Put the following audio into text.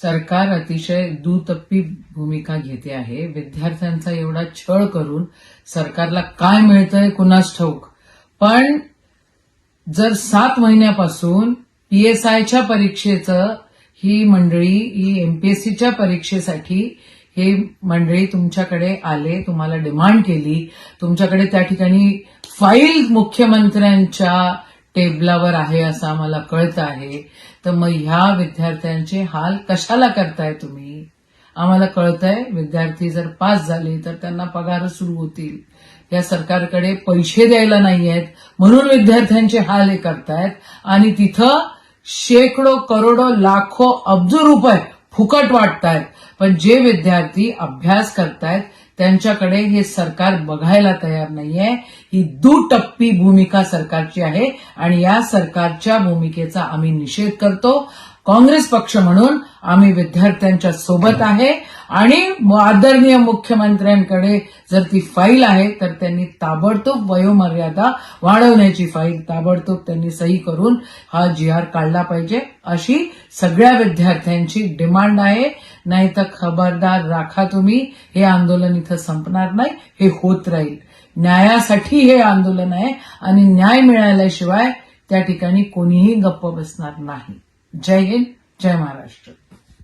सरकार अतिशय दुटप्पी भूमिका घेते आहे. विद्यार्थ्यांचा एवढा छळ करून सरकारला काय मिळतंय कुणास ठाऊक. पण जर 7 महिन्यापासून पीएसआयच्या परीक्षेचं ही एमपीएससीच्या परीक्षेसाठी हे मंडळी तुमच्याकडे आले, तुम्हाला डिमांड केली, तुमच्याकडे त्या ठिकाणी फाईल मुख्यमंत्र्यांच्या टेबलावर आहे असं आम्हाला कळतं आहे, तर मग ह्या विद्यार्थ्यांचे हाल कशाला करताय तुम्ही? आम्हाला कळतंय विद्यार्थी जर पास झाले तर त्यांना पगार सुरू होतील. या सरकारकडे पैसे द्यायला नाहीयेत म्हणून विद्यार्थ्यांचे हाल हे करतायत आणि तिथं शेकडो करोडो लाखो अब्ज रुपये फुकट वाटतायत. पण जे विद्यार्थी अभ्यास करतायत त्यांच्याकडे हे सरकार बघायला तयार नाहीये. ही दुटप्पी भूमिका सरकारची आहे आणि या सरकारच्या भूमिकेचा आम्ही निषेध करतो. काँग्रेस पक्ष म्हणून आम्ही विद्यार्थ्यांच्या सोबत आहे आणि आदरणीय मुख्यमंत्र्यांकडे जर ती फाईल आहे तर त्यांनी ताबडतोब वयोमर्यादा वाढवण्याची फाईल ताबडतोब त्यांनी सही करून हा GR काढला पाहिजे अशी सगळ्या विद्यार्थ्यांची डिमांड आहे. नाही तर खबरदार राखा तुम्ही, हे आंदोलन इथं संपणार नाही, हे होत राहील. न्यायासाठी हे आंदोलन आहे आणि न्याय मिळाल्याशिवाय त्या ठिकाणी कोणीही गप्प बसणार नाही. जय हिंद, जय महाराष्ट्र.